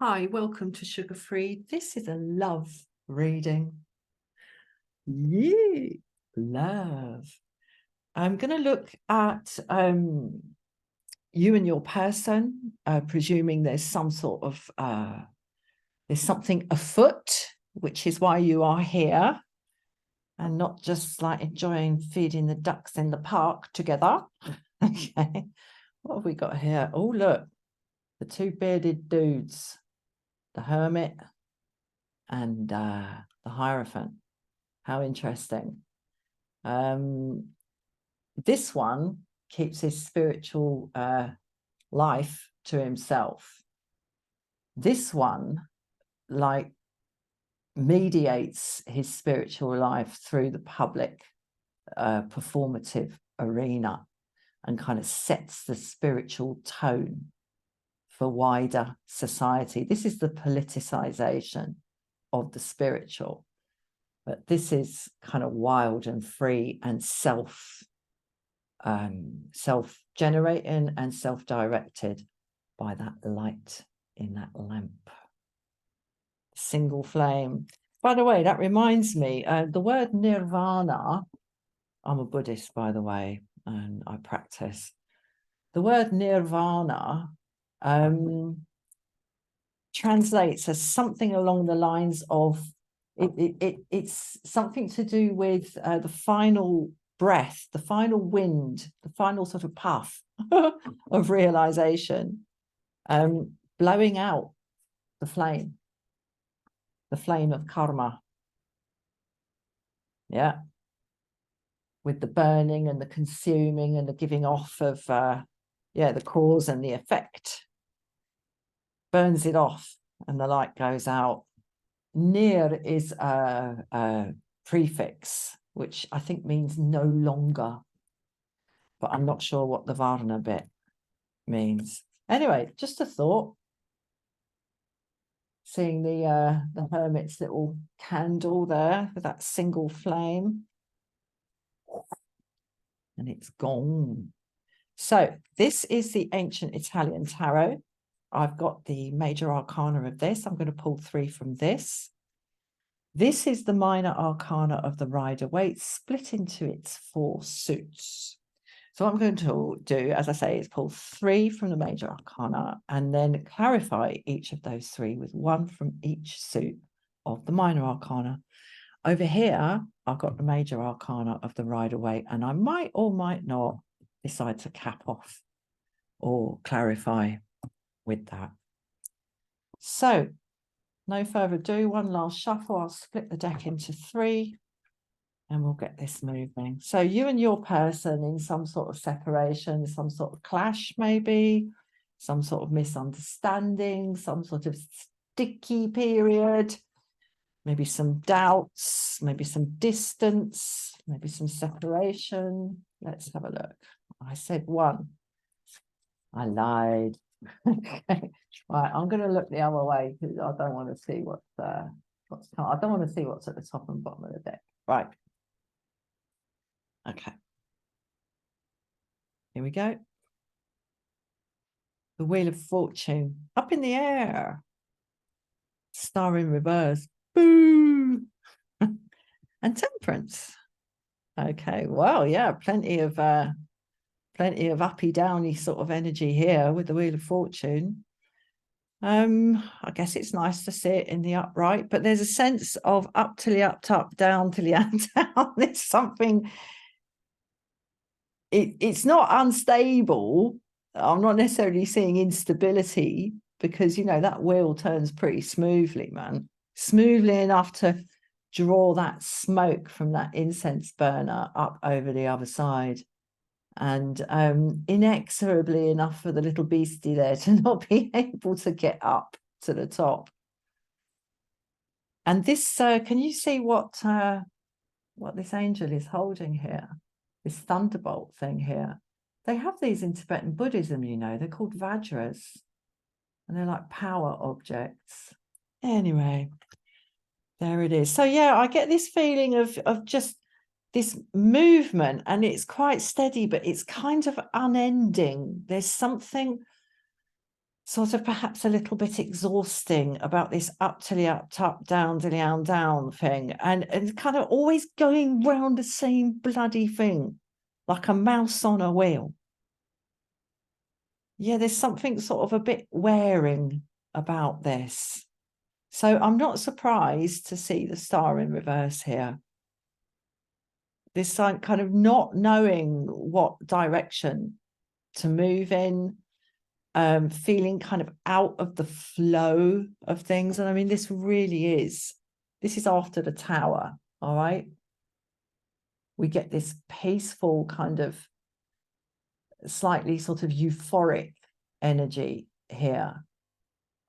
Hi, welcome to Sugar Free. This is a love reading. Yeah, love. I'm going to look at you and your person, presuming there's some sort of there's something afoot, which is why you are here, and not just like enjoying feeding the ducks in the park together. Okay, what have we got here? Oh, look, the two bearded dudes, the hermit and the Hierophant. How interesting. This one keeps his spiritual life to himself. This one, like, mediates his spiritual life through the public performative arena and kind of sets the spiritual tone for wider society. This is the politicization of the spiritual. But this is kind of wild and free and self-generating and self-directed by that light in that lamp. Single flame. By the way, that reminds me, the word nirvana, I'm a Buddhist, by the way, and I practice. The word nirvana translates as something along the lines of, it's something to do with the final breath, the final wind, the final sort of puff of realization, blowing out the flame of karma. Yeah. With the burning and the consuming and the giving off of, the cause and the effect. Burns it off and the light goes out. Nir is a prefix, which I think means no longer, but I'm not sure what the Varna bit means. Anyway, just a thought. Seeing the hermit's little candle there with that single flame, and it's gone. So this is the ancient Italian tarot. I've got the major arcana of this. I'm going to pull 3 from this. This is the minor arcana of the Rider-Waite, split into its 4 suits. So what I'm going to do, as I say, is pull 3 from the major arcana and then clarify each of those 3 with 1 from each suit of the minor arcana. Over here, I've got the major arcana of the Rider-Waite, and I might or might not decide to cap off or clarify with that. So no further ado, one last shuffle. I'll split the deck into 3 and we'll get this moving. So you and your person in some sort of separation, some sort of clash, maybe some sort of misunderstanding, some sort of sticky period, maybe some doubts, maybe some distance, maybe some separation. Let's have a look. I said 1. I lied. Okay, right. I'm going to look the other way because I don't want to see what's I don't want to see what's at the top and bottom of the deck. Right. Okay. Here we go. The Wheel of Fortune up in the air. Star in reverse. Boo. And Temperance. Okay. Well, yeah, plenty of uppy downy sort of energy here with the Wheel of Fortune. I guess it's nice to see it in the upright, but there's a sense of up till the up, down till the down. There's something, it's not unstable. I'm not necessarily seeing instability because, you know, that wheel turns pretty smoothly, man. Smoothly enough to draw that smoke from that incense burner up over the other side. And inexorably enough for the little beastie there to not be able to get up to the top. And this, can you see what this angel is holding here? This thunderbolt thing here. They have these in Tibetan Buddhism, you know. They're called Vajras. And they're like power objects. Anyway, there it is. So, yeah, I get this feeling of just this movement, and it's quite steady, but it's kind of unending. There's something sort of perhaps a little bit exhausting about this up tilly up, down tilly down thing, and kind of always going round the same bloody thing, like a mouse on a wheel. Yeah, there's something sort of a bit wearing about this. So I'm not surprised to see the star in reverse here. This kind of not knowing what direction to move in, feeling kind of out of the flow of things. And I mean, this is after the tower, all right? We get this peaceful kind of slightly sort of euphoric energy here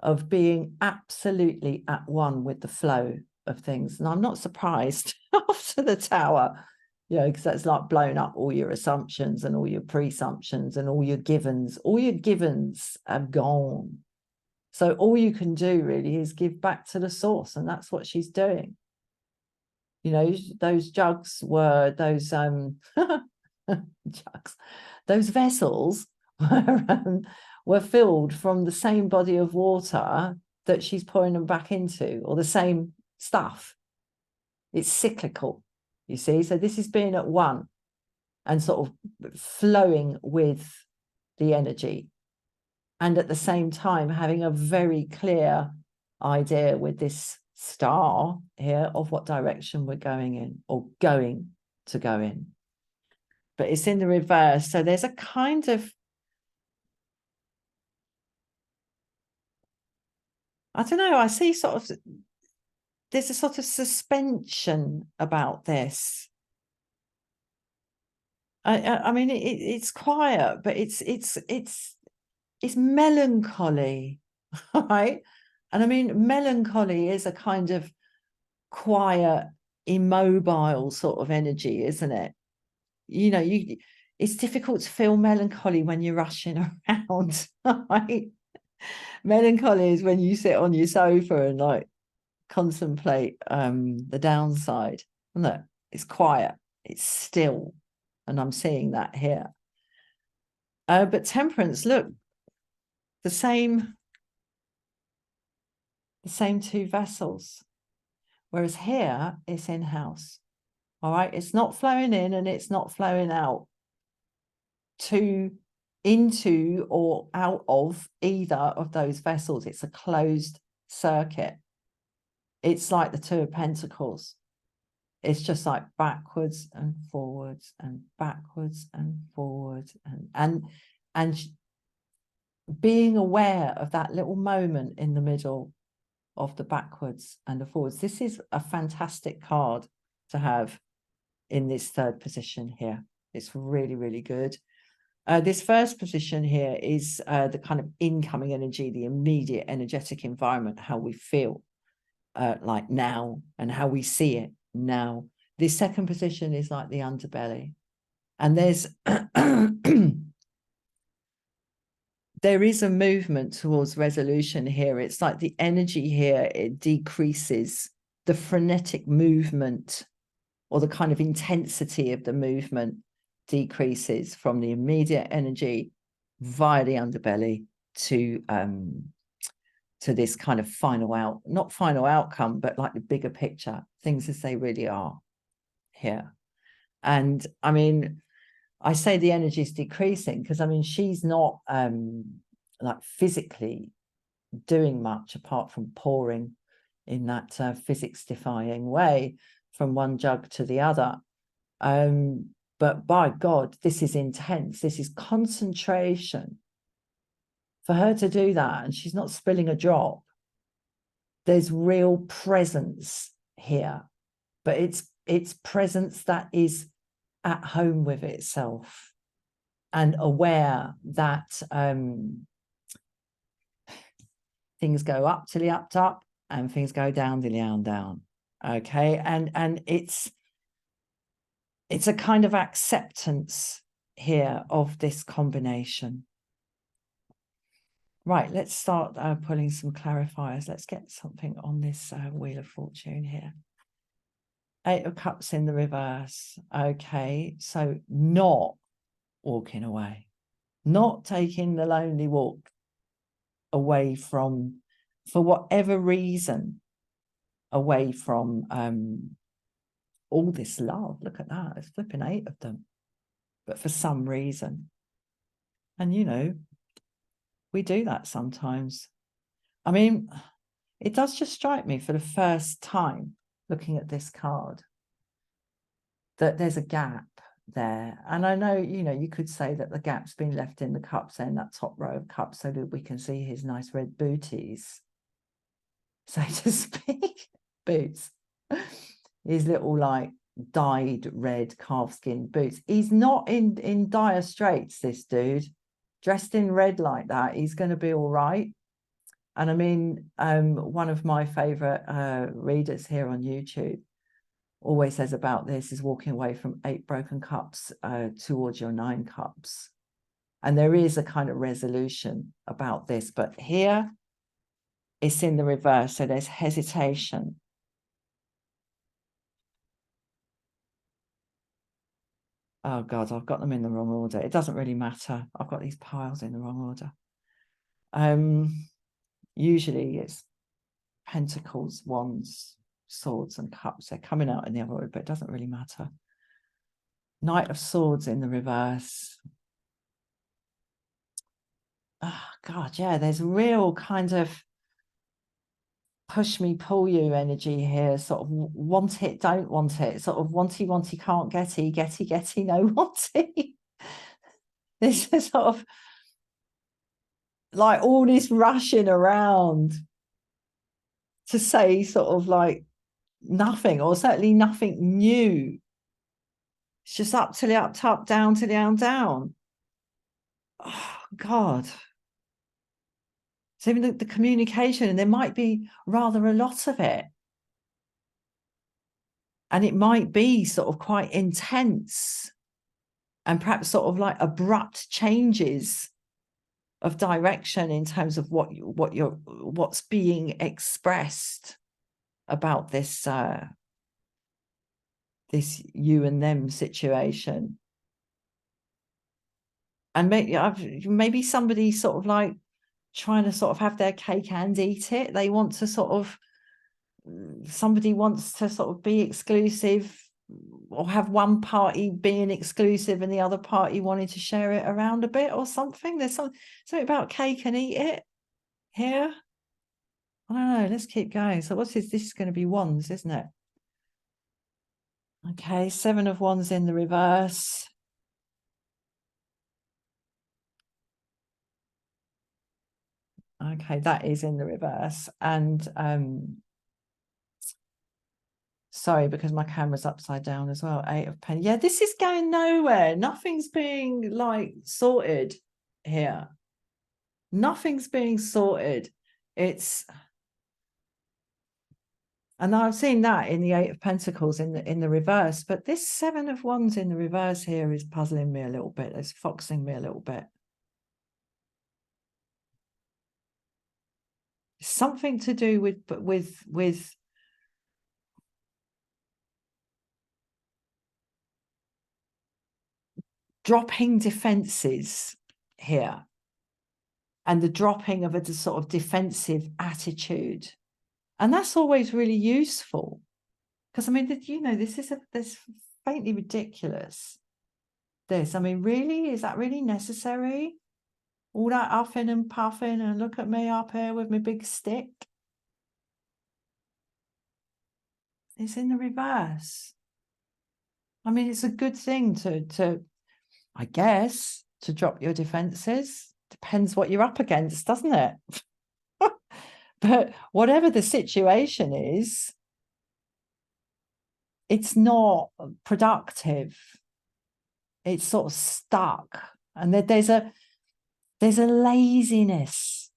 of being absolutely at one with the flow of things. And I'm not surprised after the tower, because that's like blown up all your assumptions and all your presumptions and all your givens. All your givens have gone. So all you can do really is give back to the source, and that's what she's doing. Those jugs were those jugs, those vessels were filled from the same body of water that she's pouring them back into, or the same stuff. It's cyclical, you see. So this is being at one and sort of flowing with the energy, and at the same time having a very clear idea with this star here of what direction we're going in, or going to go in. But it's in the reverse. So there's a kind of, I don't know, I see sort of, there's a sort of suspension about this. I mean, it's quiet, but it's melancholy, right? And I mean, melancholy is a kind of quiet, immobile sort of energy, isn't it? It's difficult to feel melancholy when you're rushing around, right? Melancholy is when you sit on your sofa and like contemplate the downside. Look, it's quiet, it's still, and I'm seeing that here. But temperance, look, the same two vessels, whereas here it's in-house. All right, it's not flowing in and it's not flowing out into or out of either of those vessels. It's a closed circuit. It's like the Two of Pentacles. It's just like backwards and forwards and backwards and forwards and being aware of that little moment in the middle of the backwards and the forwards. This is a fantastic card to have in this third position here. It's really, really good. This first position here is the kind of incoming energy, the immediate energetic environment, how we feel like now and how we see it now. This second position is like the underbelly. And there's there is a movement towards resolution here. It's like the energy here, it decreases. The frenetic movement or the kind of intensity of the movement decreases from the immediate energy via the underbelly to this kind of not final outcome, but like the bigger picture, things as they really are here. And I mean, I say the energy is decreasing because I mean, she's not like physically doing much apart from pouring in that physics defying way from one jug to the other. But by God, this is intense. This is concentration. For her to do that, and she's not spilling a drop, there's real presence here. But it's presence that is at home with itself and aware that things go up till the up and things go down till the down. Okay, and it's a kind of acceptance here of this combination. Right, let's start pulling some clarifiers. Let's get something on this Wheel of Fortune here. 8 of Cups in the reverse. Okay, so not walking away, not taking the lonely walk. away from, for whatever reason, away from all this love. Look at that, it's flipping 8 of them. But for some reason, and you know, we do that sometimes. I mean, it does just strike me for the first time looking at this card that there's a gap there. And I know, you know, you could say that the gap's been left in the cups, in that top row of cups, so that we can see his nice red booties, so to speak. Boots. His little like dyed red calfskin boots. He's not in dire straits, this dude. Dressed in red like that, he's going to be all right. And I mean, one of my favorite readers here on YouTube always says about this is walking away from 8 broken cups towards your 9 cups. And there is a kind of resolution about this, but here it's in the reverse, so there's hesitation. Oh God, I've got them in the wrong order. It doesn't really matter. I've got these piles in the wrong order. Usually it's pentacles, wands, swords, and cups. They're coming out in the other order, but it doesn't really matter. Knight of Swords in the reverse. Oh God, yeah, there's real kind of push me, pull you energy here. Sort of want it, don't want it. Sort of wanty, wanty, can't getty, getty, getty, no wanty. This is sort of like all this rushing around to say sort of like nothing, or certainly nothing new. It's just up to the up, top, down to the down, down. Oh God. So even the communication, and there might be rather a lot of it. And it might be sort of quite intense and perhaps sort of like abrupt changes of direction in terms of what's being expressed about this this you and them situation. And maybe somebody sort of like trying to sort of have their cake and eat it. They want to sort of, somebody wants to sort of be exclusive, or have one party being exclusive and the other party wanting to share it around a bit or something. There's something about cake and eat it here. I don't know, let's keep going. So this is going to be wands, isn't it? Okay, 7 of Wands in the reverse. Okay, that is in the reverse. And sorry, because my camera's upside down as well. 8 of Pentacles. Yeah, this is going nowhere. Nothing's being like sorted here. Nothing's being sorted. It's, and I've seen that in the 8 of Pentacles in the reverse, but this 7 of Wands in the reverse here is puzzling me a little bit. It's foxing me a little bit. Something to do with dropping defenses here, and the dropping of a sort of defensive attitude. And that's always really useful, because I mean, you know, this faintly ridiculous. This, I mean, really, is that really necessary? All that huffing and puffing, and look at me up here with my big stick. It's in the reverse. I mean, it's a good thing to I guess, to drop your defenses. Depends what you're up against, doesn't it? But whatever the situation is, it's not productive. It's sort of stuck. And there's a laziness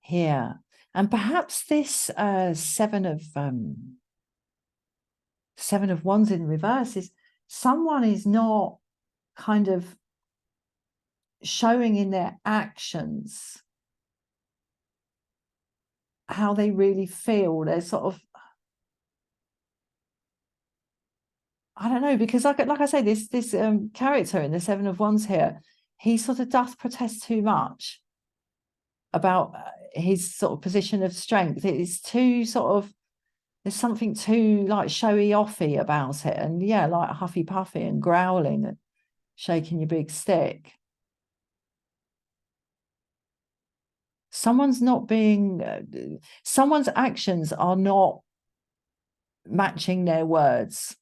here. And perhaps this 7 of Wands in reverse is someone is not kind of showing in their actions how they really feel. They're sort of, I don't know, because like I say, this character in the 7 of Wands here, he sort of does protest too much. about his sort of position of strength. It's too sort of, there's something too like showy offy about it. And yeah, like huffy puffy and growling and shaking your big stick. Someone's not being, someone's actions are not matching their words.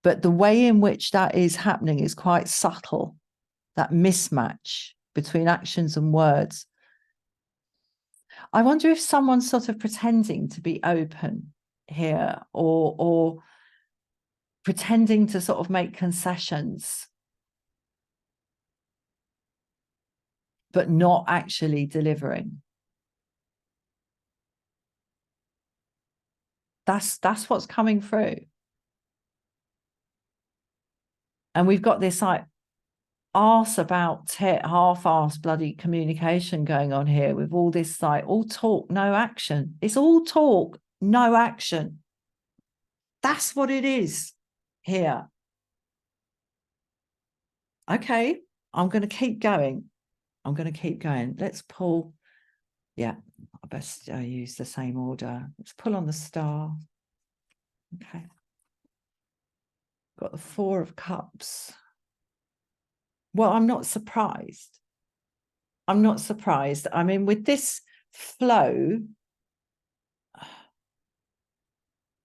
But the way in which that is happening is quite subtle, that mismatch between actions and words. I wonder if someone's sort of pretending to be open here, or pretending to sort of make concessions, but not actually delivering. That's what's coming through. And we've got this like arse about half-arse bloody communication going on here with all this like all talk, no action. It's all talk, no action. That's what it is here. Okay, I'm going to keep going. I'm going to keep going. Let's pull. Yeah, I best use the same order. Let's pull on the star. Okay. Got the Four of Cups. Well, I'm not surprised. I'm not surprised. I mean, with this flow.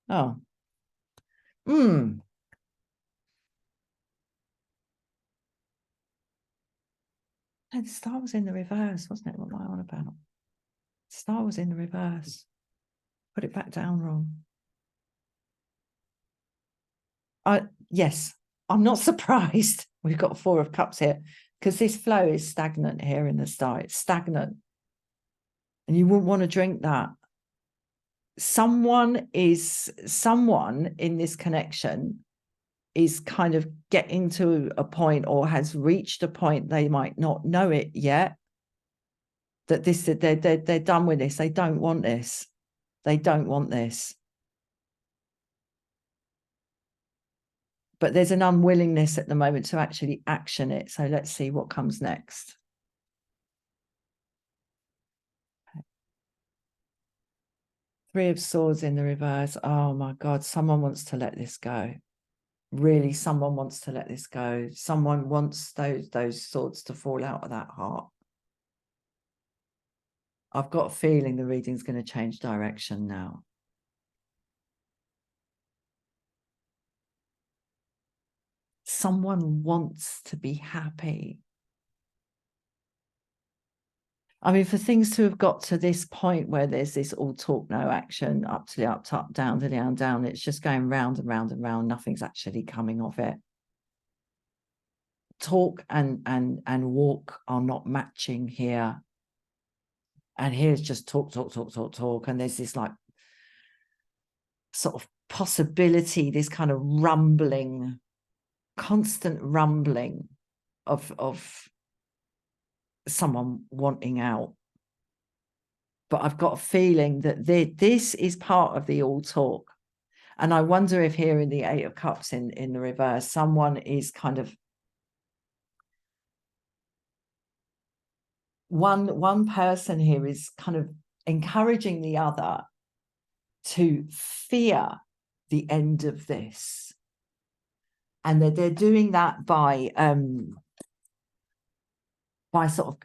Oh. No, the star was in the reverse, wasn't it? What am I on about? The star was in the reverse. Put it back down wrong. Yes, I'm not surprised. We've got Four of Cups here because this flow is stagnant here in the star. It's stagnant. And you wouldn't want to drink that. Someone in this connection is kind of getting to a point, or has reached a point, they might not know it yet, that they're done with this. They don't want this. They don't want this. But there's an unwillingness at the moment to actually action it. So let's see what comes next. Okay. Three of Swords in the reverse. Oh my God, someone wants to let this go. Really, someone wants to let this go. Someone wants those swords to fall out of that heart. I've got a feeling the reading's going to change direction now. Someone wants to be happy. I mean, for things to have got to this point where there's this all talk, no action, up to the up, down to the down, it's just going round and round and round. Nothing's actually coming of it. Talk and walk are not matching here. And here's just talk. And there's this like sort of possibility, this kind of rumbling, constant rumbling of someone wanting out. But I've got a feeling that this is part of the all talk. And I wonder if here in the Eight of Cups in the reverse, someone is kind of, one person here is kind of encouraging the other to fear the end of this. And they're doing that by sort of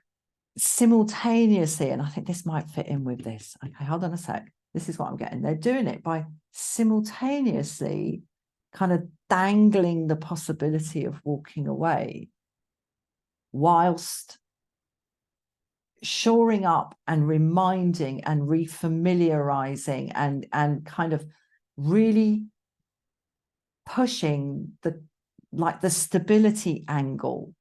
simultaneously, and I think this might fit in with this. Okay, hold on a sec. This is what I'm getting. They're doing it by simultaneously kind of dangling the possibility of walking away, whilst shoring up and reminding and refamiliarizing and kind of really pushing the stability angle.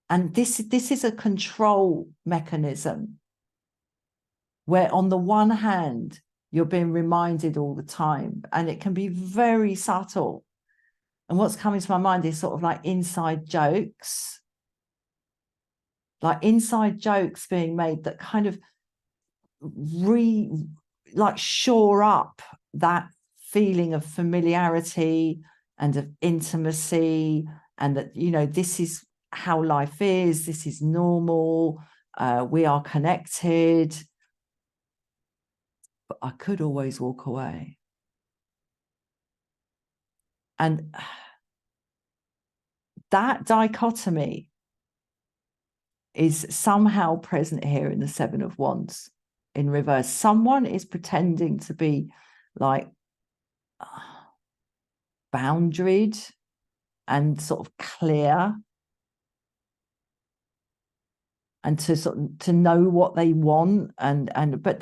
And this is a control mechanism where on the one hand, you're being reminded all the time, and it can be very subtle. And what's coming to my mind is sort of like inside jokes being made that kind of shore up that feeling of familiarity and of intimacy, and that, you know, this is how life is, this is normal. We are connected, but I could always walk away. And that dichotomy is somehow present here in the Seven of Wands in reverse. Someone is pretending to be like boundaried and sort of clear, and to sort of to know what they want, but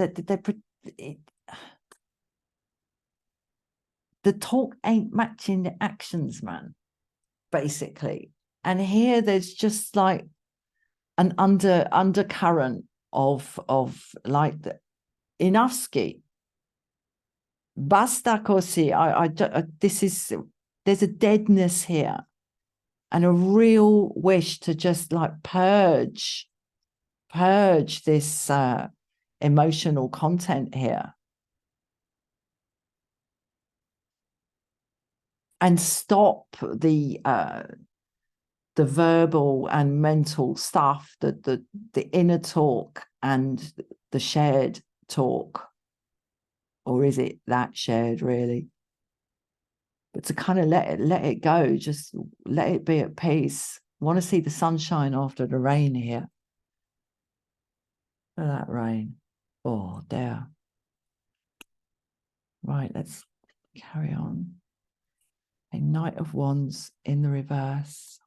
the talk ain't matching the actions, man, basically. And here there's just like an undercurrent of like enough ski. Basta così. There's a deadness here and a real wish to just like purge this emotional content here and stop the verbal and mental stuff, the inner talk and the shared talk. Or is it that shared, really? But to kind of let it go, just let it be at peace. I want to see the sunshine after the rain here. Look at that rain. Oh, there. Right, let's carry on. A Knight of Wands in the reverse.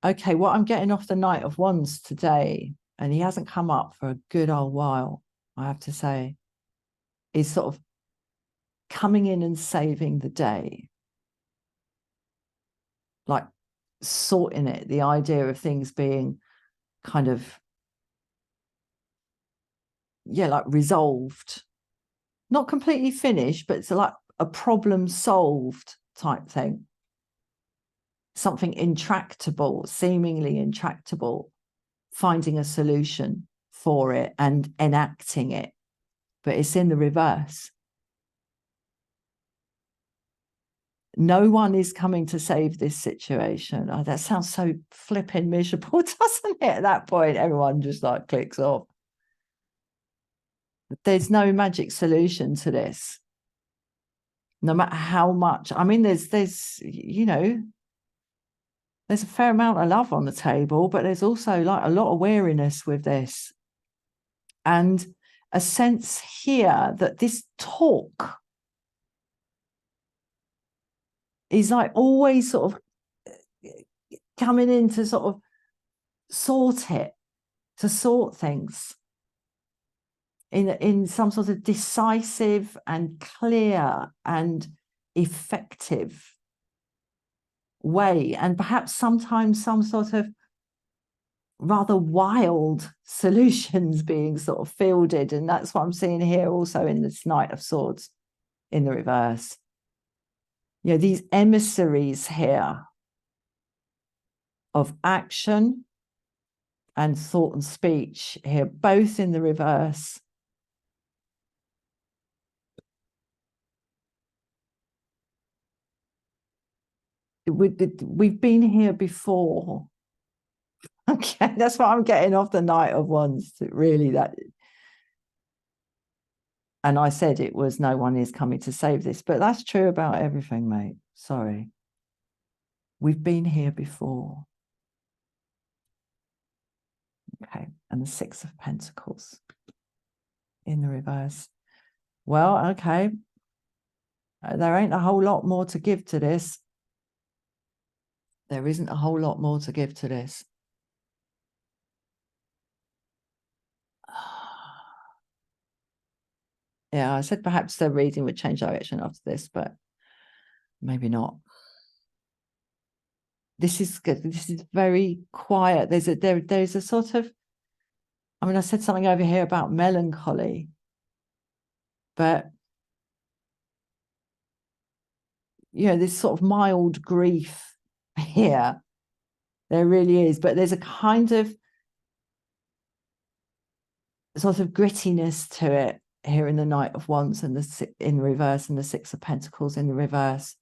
Okay, what I'm getting off the Knight of Wands today, and he hasn't come up for a good old while, I have to say, is sort of coming in and saving the day. Like sorting it, the idea of things being kind of, yeah, like resolved. Not completely finished, but it's like a problem solved type thing. Something intractable, seemingly intractable, finding a solution for it and enacting it. But it's in the reverse. No one is coming to save this situation. Oh, that sounds so flipping miserable, doesn't it? At that point, everyone just like clicks off. There's no magic solution to this. No matter how much, I mean, there's, you know, there's a fair amount of love on the table, but there's also like a lot of weariness with this. And a sense here that this talk is like always sort of coming in to sort of sort it, to sort things in some sort of decisive and clear and effective way, and perhaps sometimes some sort of rather wild solutions being sort of fielded. And that's what I'm seeing here also in this Knight of Swords in the reverse. You know, these emissaries here of action and thought and speech here, both in the reverse. We've been here before. Okay, that's what I'm getting off the Knight of Wands. Really, that. And I said it was no one is coming to save this, but that's true about everything, mate. Sorry. We've been here before. Okay, and the Six of Pentacles in the reverse. Well, okay. There ain't a whole lot more to give to this. There isn't a whole lot more to give to this. Yeah, I said perhaps the reading would change direction after this, but maybe not. This is good. This is very quiet. There's a sort of, I mean, I said something over here about melancholy, but you know, this sort of mild grief here. There really is, but there's a kind of sort of grittiness to it here in the Knight of Wands and in reverse, and the Six of Pentacles in the reverse.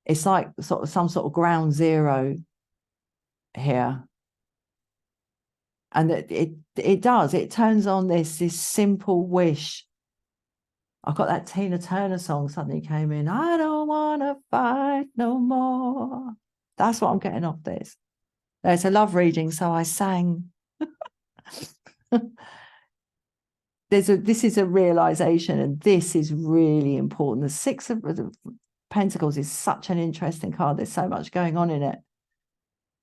It's like sort of some sort of ground zero here. And it does, it turns on this simple wish. I've got that Tina Turner song suddenly came in. I don't want to fight no more. That's what I'm getting off this. It's a love reading, so I sang. This is a realization, and this is really important. The Six of Pentacles is such an interesting card. There's so much going on in it.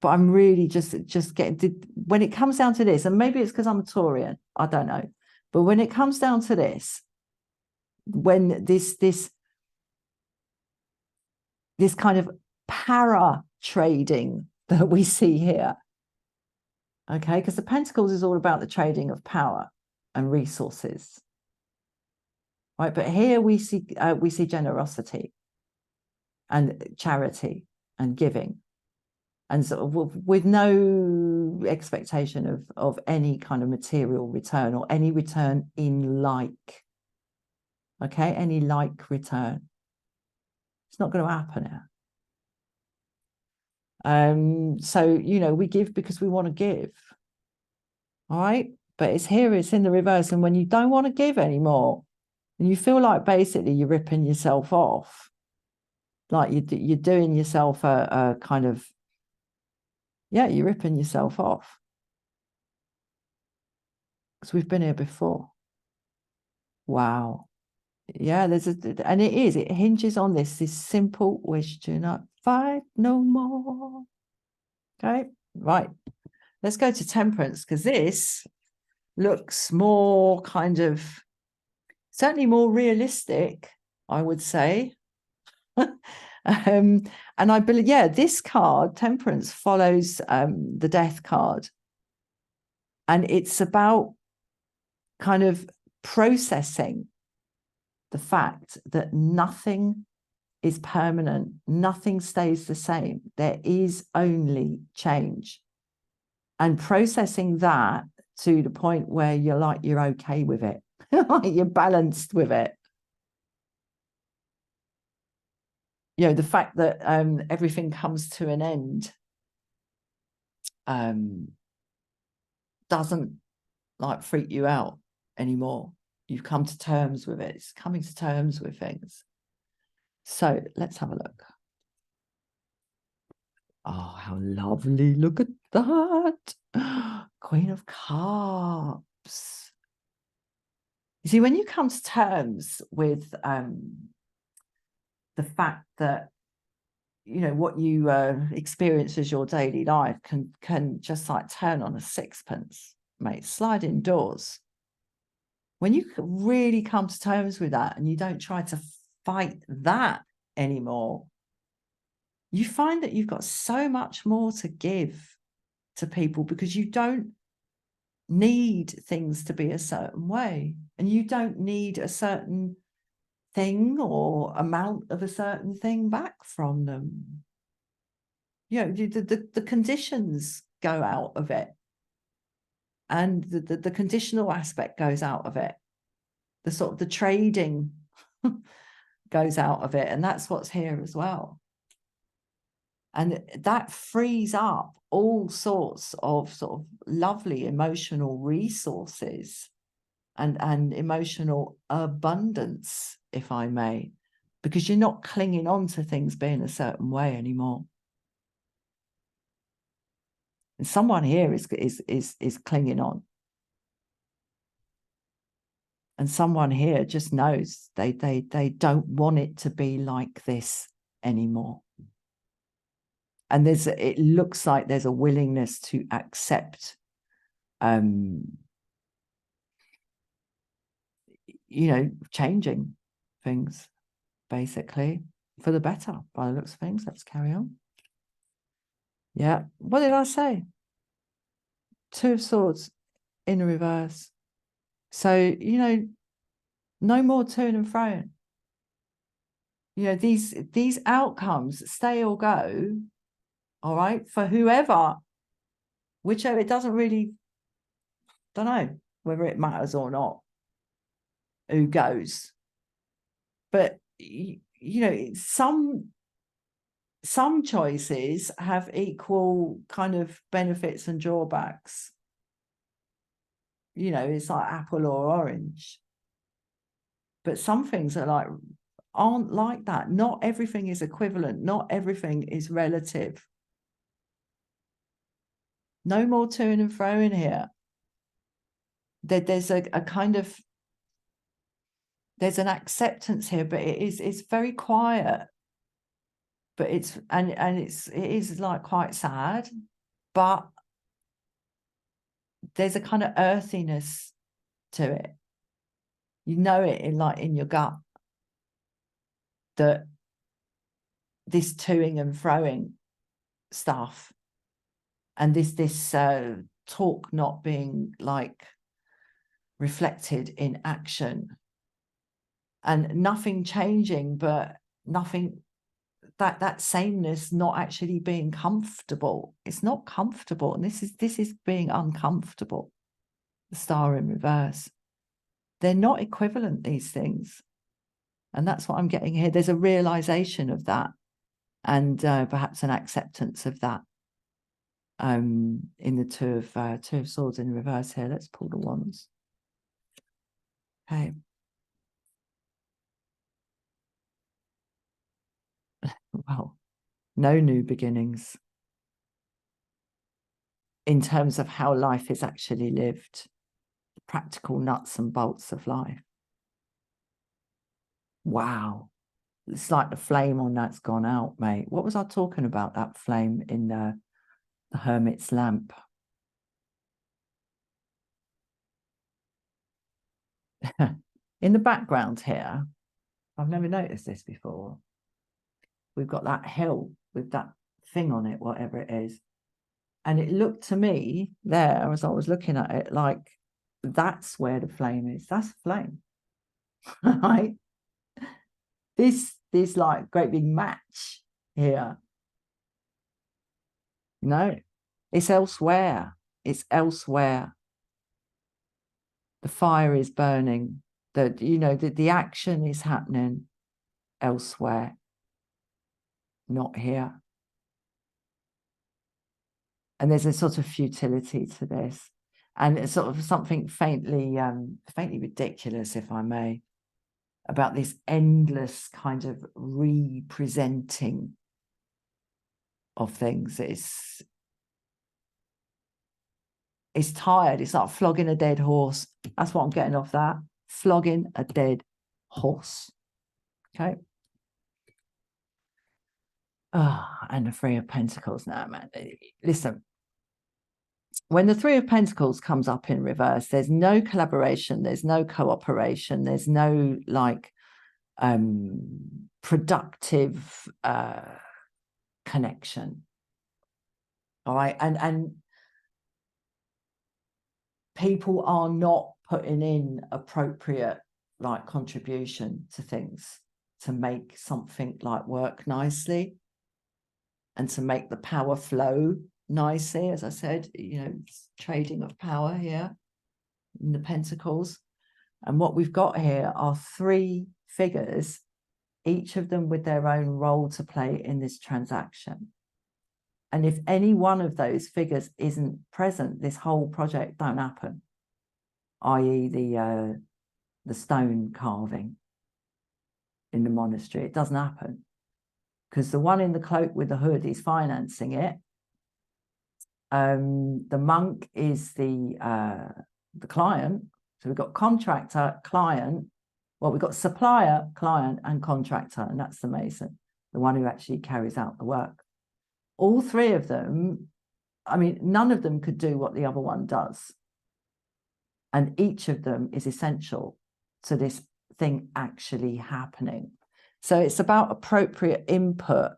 But I'm really just getting, when it comes down to this, and maybe it's because I'm a Taurian, I don't know. But when it comes down to this, when this kind of para trading that we see here, okay, because the Pentacles is all about the trading of power and resources, right? But here we see generosity and charity and giving, and sort of with no expectation of any kind of material return or any return in like, okay, any like return. It's not going to happen here. So, you know, we give because we want to give. All right. But it's here, it's in the reverse. And when you don't want to give anymore, and you feel like basically you're ripping yourself off, like you're doing yourself a kind of, yeah, you're ripping yourself off. Because we've been here before. Wow. Yeah, and it hinges on this simple wish to not fight no more. Okay, right. Let's go to Temperance, because this looks more kind of, certainly more realistic, I would say. And I believe, yeah, this card, Temperance, follows the Death card. And it's about kind of processing the fact that nothing is permanent, nothing stays the same. There is only change. And processing that to the point where you're okay with it, you're balanced with it. You know, the fact that everything comes to an end doesn't like freak you out anymore. You've come to terms with it. It's coming to terms with things. So let's have a look. Oh, how lovely. Look at that. Queen of Cups. You see, when you come to terms with the fact that, you know, what you experience as your daily life can just like turn on a sixpence, mate, sliding doors. When you really come to terms with that and you don't try to fight that anymore, you find that you've got so much more to give to people, because you don't need things to be a certain way, and you don't need a certain thing or amount of a certain thing back from them. You know, the conditions go out of it, and the conditional aspect goes out of it. The sort of the trading goes out of it, and that's what's here as well. And that frees up all sorts of sort of lovely emotional resources and emotional abundance, if I may, because you're not clinging on to things being a certain way anymore. And someone here is clinging on. And someone here just knows they don't want it to be like this anymore. And it looks like there's a willingness to accept, you know, changing things, basically, for the better, by the looks of things. Let's carry on. Yeah. What did I say? Two of Swords in reverse. So, you know, no more to and fro. You know, these outcomes, stay or go, all right, for whoever, whichever, it doesn't really, don't know whether it matters or not who goes. But, you know, some some choices have equal kind of benefits and drawbacks. You know, it's like apple or orange. But some things aren't like that. Not everything is equivalent. Not everything is relative. No more toing and froing here. There's a kind of, there's an acceptance here, but it's very quiet. But it is like quite sad, but there's a kind of earthiness to it. You know it in your gut that this toing and froing stuff and this talk not being like reflected in action and nothing changing, but nothing, that sameness not actually being comfortable. It's not comfortable, and this is being uncomfortable. The star in reverse. They're not equivalent, these things. And that's what I'm getting here. There's a realization of that, and perhaps an acceptance of that in the two of swords in reverse here. Let's pull the wands. Okay. Well, no new beginnings in terms of how life is actually lived, the practical nuts and bolts of life. Wow. It's like the flame on that's gone out, mate. What was I talking about, that flame in the hermit's lamp? In the background here, I've never noticed this before. We've got that hill with that thing on it, whatever it is. And it looked to me there, as I was looking at it, like that's where the flame is. That's the flame, right? This like great big match here. No, it's elsewhere. It's elsewhere. The fire is burning. The action is happening elsewhere, not here. And there's a sort of futility to this, and it's sort of something faintly ridiculous, if I may, about this endless kind of representing of things. It's tired. It's like flogging a dead horse. That's what I'm getting off that. Flogging a dead horse. Okay. And the Three of Pentacles now, man. Listen, when the Three of Pentacles comes up in reverse, there's no collaboration, there's no cooperation, there's no like productive connection. All right. And people are not putting in appropriate like contribution to things to make something like work nicely and to make the power flow nicely. As I said, trading of power here in the Pentacles. And what we've got here are three figures, each of them with their own role to play in this transaction. And if any one of those figures isn't present, this whole project don't happen, i.e. the stone carving in the monastery. It doesn't happen because the one in the cloak with the hood is financing it. The monk is the client. So we've got contractor, client. Well, we've got supplier, client, and contractor, and that's the mason, the one who actually carries out the work. All three of them, I mean, none of them could do what the other one does. And each of them is essential to this thing actually happening. So it's about appropriate input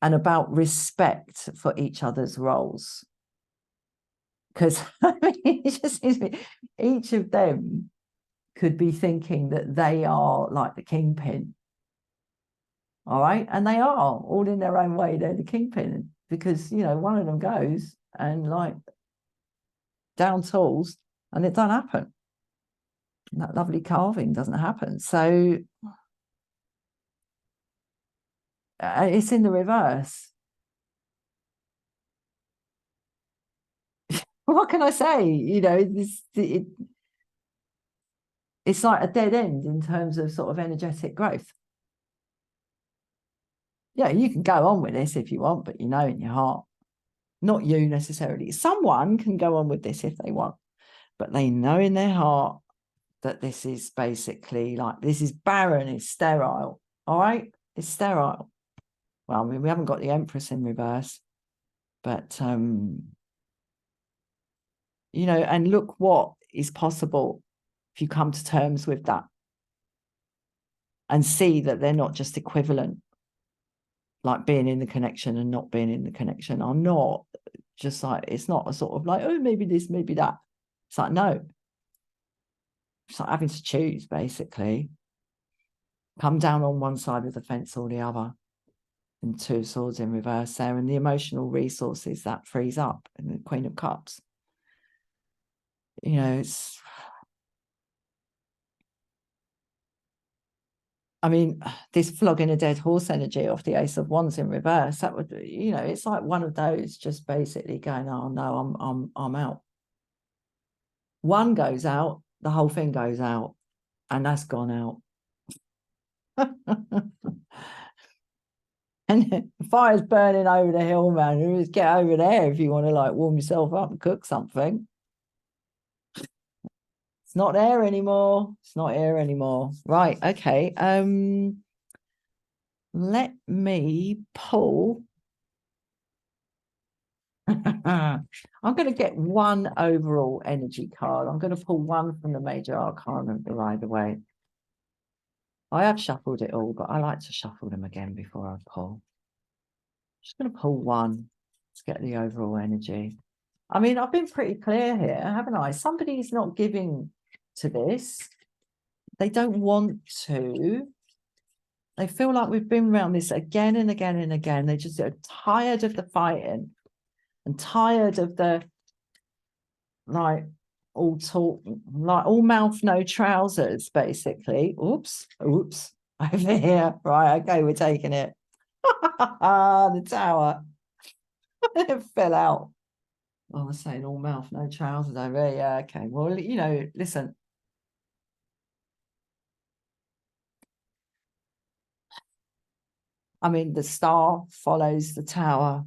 and about respect for each other's roles. Because I mean, it just seems to me, each of them could be thinking that they are like the kingpin. All right. And they are all in their own way. They're the kingpin because, one of them goes and like down tools and it don't happen. That lovely carving doesn't happen. So It's in the reverse. What can I say? You know, it's like a dead end in terms of sort of energetic growth. Yeah, you can go on with this if you want, but you know in your heart, not you necessarily. Someone can go on with this if they want, but they know in their heart that this is basically like, this is barren, it's sterile. All right, it's sterile. Well, I mean, we haven't got the Empress in reverse, but you know, and look what is possible if you come to terms with that and see that they're not just equivalent, like being in the connection and not being in the connection are not just like, it's not a sort of like, oh, maybe this, maybe that. It's like, no, it's like having to choose, basically. Come down on one side of the fence or the other. And Two of Swords in reverse there, and the emotional resources that frees up, and the Queen of Cups. You know, it's, I mean, this flogging a dead horse energy off the Ace of Wands in reverse, that would, you know, it's like one of those just basically going, oh no, I'm out. One goes out, the whole thing goes out, and that's gone out. And the fire's burning over the hill, man. Just get over there if you want to like warm yourself up and cook something. It's not there anymore. It's not here anymore. Right, okay. Let me pull. I'm going to get one overall energy card. I'm going to pull one from the Major Arcana of the Rider-Waite. I have shuffled it all, but I like to shuffle them again before I pull. Just going to pull one to get the overall energy. I mean, I've been pretty clear here, haven't I? Somebody's not giving to this. They don't want to. They feel like we've been around this again and again and again. They just are tired of the fighting and tired of the, like, all talk, like all mouth, no trousers, basically. Oops, oops, over here. Right, okay, we're taking it. The tower. It fell out. I was saying all mouth, no trousers over here. Yeah, okay. Well, you know, listen. I mean, the star follows the tower.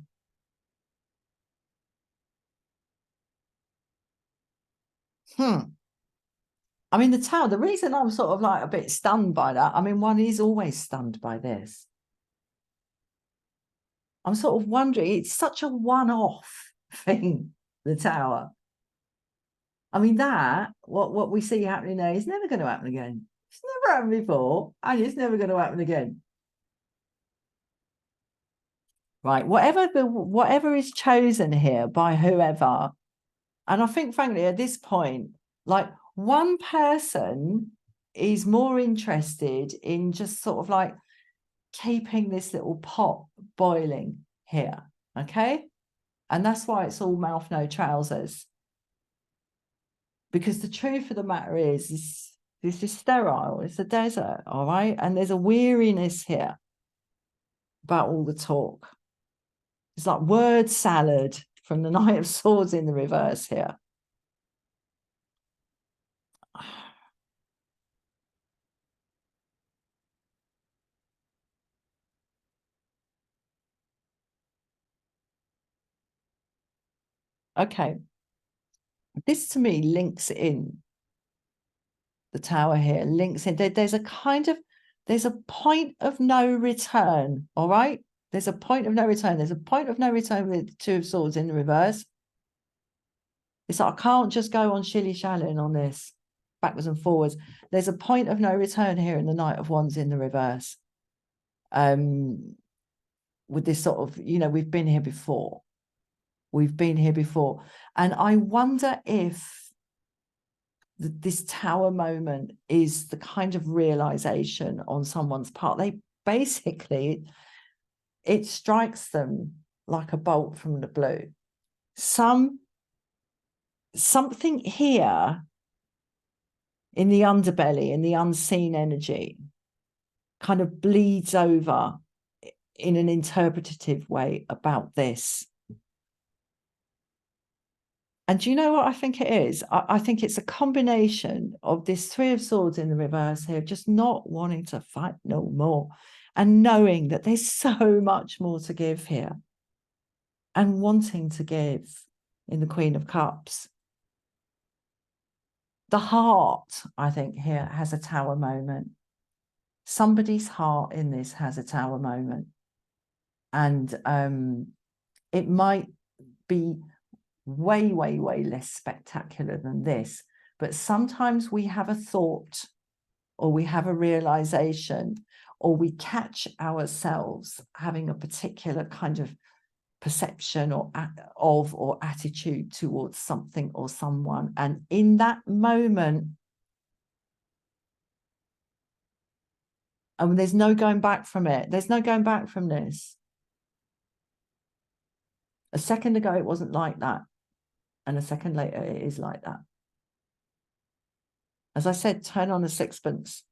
I mean, the tower, the reason I'm sort of like a bit stunned by that, I mean, one is always stunned by this. I'm sort of wondering, it's such a one-off thing, the tower. I mean, that, what we see happening there is never going to happen again. It's never happened before, and it's never going to happen again. Right, whatever is chosen here by whoever, and I think, frankly, at this point, like, one person is more interested in just sort of like keeping this little pot boiling here, okay? And that's why it's all mouth, no trousers. Because the truth of the matter is this is sterile. It's a desert, all right? And there's a weariness here about all the talk. It's like word salad from the Knight of Swords in the reverse here. Okay. This to me links in the tower here, links in. There's a kind of, there's a point of no return, all right? There's a point of no return. There's a point of no return with Two of Swords in the reverse. It's like, I can't just go on shilly-shallying on this, backwards and forwards. There's a point of no return here in the Knight of Wands in the reverse. With this sort of, you know, we've been here before. We've been here before. And I wonder if this tower moment is the kind of realization on someone's part. They basically, it strikes them like a bolt from the blue. Something here in the underbelly, in the unseen energy, kind of bleeds over in an interpretative way about this. And do you know what I think it is? I think it's a combination of this Three of Swords in the reverse here, just not wanting to fight no more and knowing that there's so much more to give here and wanting to give in the Queen of Cups. The heart, I think, here has a Tower moment. Somebody's heart in this has a Tower moment. And it might be way, way, way less spectacular than this. But sometimes we have a thought or we have a realization or we catch ourselves having a particular kind of perception or attitude towards something or someone. And in that moment, and there's no going back from it. There's no going back from this. A second ago, it wasn't like that. And a second later, it is like that. As I said, turn on a sixpence.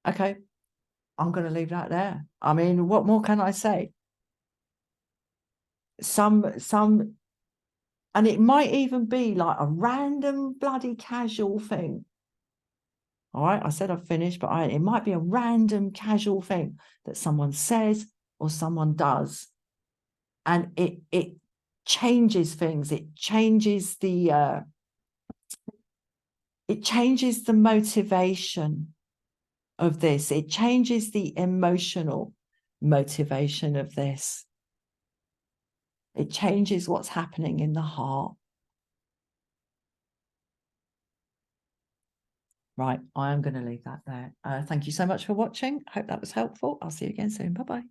Okay, I'm going to leave that there. I mean, what more can I say? And it might even be like a random bloody casual thing. All right, I said I've finished, but it might be a random casual thing that someone says or someone does. And it changes things. It changes the motivation of this. It changes the emotional motivation of this. It changes what's happening in the heart. Right, I am going to leave that there. Thank you so much for watching. Hope that was helpful. I'll see you again soon. Bye-bye.